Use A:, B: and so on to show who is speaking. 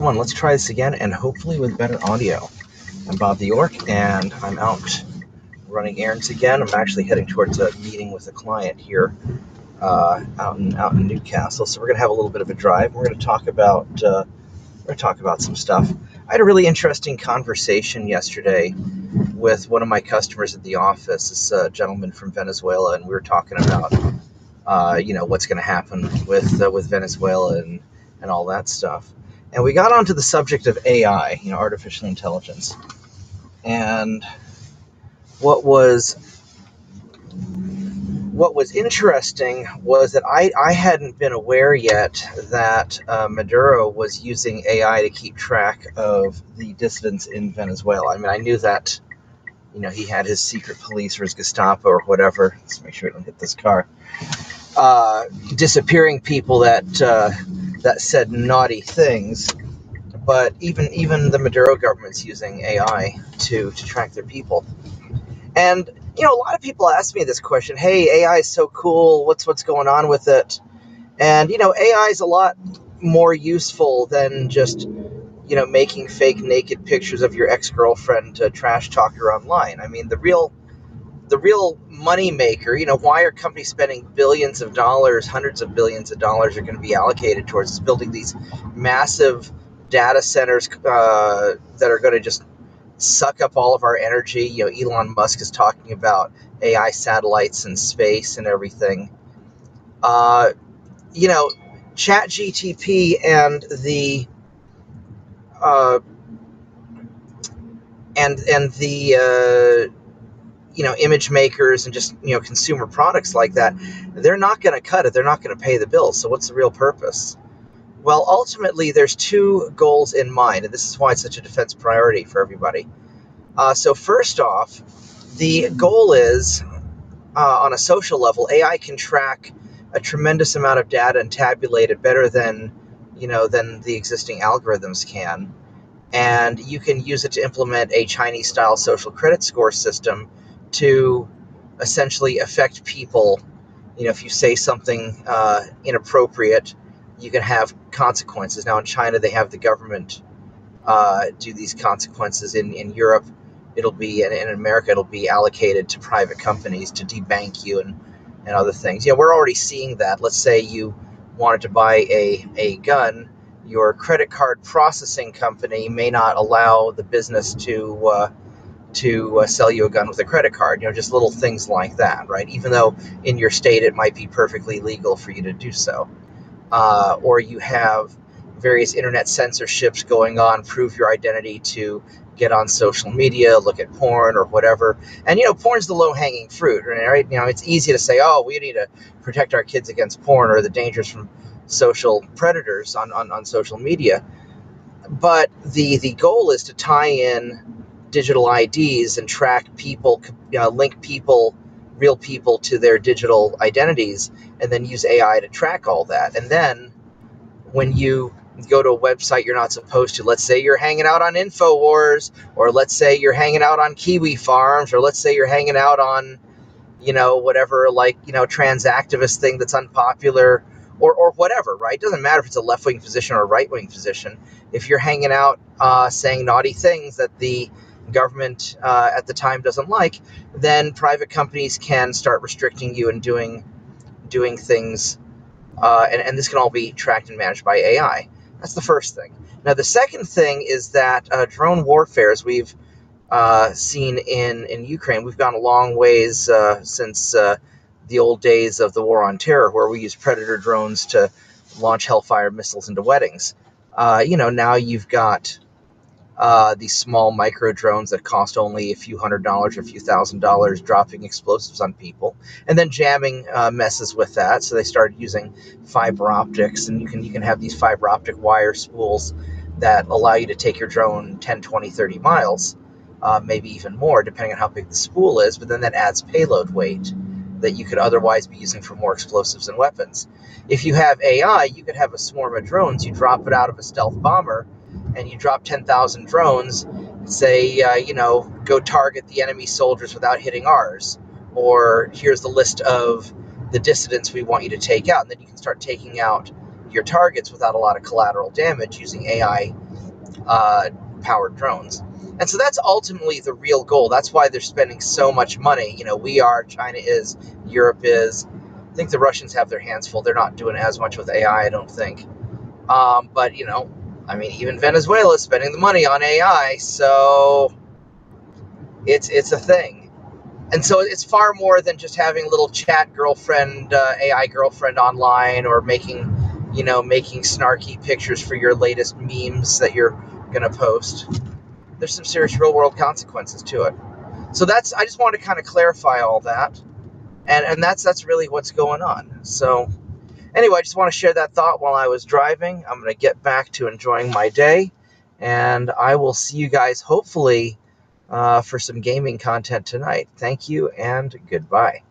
A: Come on, let's try this again, and hopefully with better audio. I'm Bob the York, and I'm out running errands again. I'm actually heading towards a meeting with a client here out in Newcastle. So we're gonna have a little bit of a drive. We're gonna talk about some stuff. I had a really interesting conversation yesterday with one of my customers at the office. This gentleman from Venezuela, and we were talking about what's going to happen with Venezuela and all that stuff. And we got onto the subject of AI, artificial intelligence. And what was interesting was that I hadn't been aware yet that Maduro was using AI to keep track of the dissidents in Venezuela. I mean, I knew that he had his secret police or his Gestapo or whatever. Let's make sure we don't hit this car. Disappearing people that said naughty things. But even the Maduro government's using AI to track their people. And a lot of people ask me this question: hey, AI is so cool, what's going on with it? And AI is a lot more useful than just making fake naked pictures of your ex-girlfriend to trash talk her online. I mean, the real money maker, why are companies spending billions of dollars, hundreds of billions of dollars are going to be allocated towards building these massive data centers that are going to just suck up all of our energy? Elon Musk is talking about AI satellites in space and everything. ChatGPT and the image makers and just consumer products like that, they're not going to cut it. They're not going to pay the bills. So what's the real purpose? Well, ultimately, there's two goals in mind, and this is why it's such a defense priority for everybody. So first off, the goal is, on a social level, AI can track a tremendous amount of data and tabulate it better than the existing algorithms can. And you can use it to implement a Chinese-style social credit score system to essentially affect people. If you say something inappropriate, you can have consequences. Now in China, they have the government do these consequences. In Europe, it'll be, and in America, it'll be allocated to private companies to debank you and other things. We're already seeing that. Let's say you wanted to buy a gun. Your credit card processing company may not allow the business to sell you a gun with a credit card. Just little things like that, right? Even though in your state it might be perfectly legal for you to do so. Or you have various internet censorships going on, prove your identity to get on social media, look at porn or whatever. And, porn's the low-hanging fruit, right? It's easy to say, oh, we need to protect our kids against porn or the dangers from social predators on social media. But the goal is to tie in digital IDs and track people, link people, real people, to their digital identities, and then use AI to track all that. And then when you go to a website you're not supposed to, let's say you're hanging out on InfoWars, or let's say you're hanging out on Kiwi Farms, or let's say you're hanging out on, whatever, trans activist thing that's unpopular, or whatever, right? It doesn't matter if it's a left-wing position or a right-wing position. If you're hanging out saying naughty things that the government at the time doesn't like, then private companies can start restricting you and doing things, and this can all be tracked and managed by AI. That's the first thing. Now, the second thing is that drone warfare, as we've seen in Ukraine, we've gone a long ways since the old days of the War on Terror, where we used Predator drones to launch Hellfire missiles into weddings. Now you've got these small micro drones that cost only a few $100s or a few $1,000s, dropping explosives on people, and then jamming messes with that. So they started using fiber optics, and you can have these fiber optic wire spools that allow you to take your drone 10, 20, 30 miles, maybe even more, depending on how big the spool is. But then that adds payload weight that you could otherwise be using for more explosives and weapons. If you have AI, you could have a swarm of drones. You drop it out of a stealth bomber, and you drop 10,000 drones, say, go target the enemy soldiers without hitting ours. Or here's the list of the dissidents we want you to take out. And then you can start taking out your targets without a lot of collateral damage using AI powered drones. And so that's ultimately the real goal. That's why they're spending so much money. You know, we are, China is, Europe is. I think the Russians have their hands full. They're not doing as much with AI, I don't think. But, you know, I mean, even Venezuela is spending the money on AI, so it's a thing. And so it's far more than just having a little chat girlfriend, AI girlfriend online, or making snarky pictures for your latest memes that you're going to post. There's some serious real world consequences to it. So I just want to kind of clarify all that. And that's really what's going on. So anyway, I just want to share that thought while I was driving. I'm going to get back to enjoying my day, and I will see you guys hopefully for some gaming content tonight. Thank you and goodbye.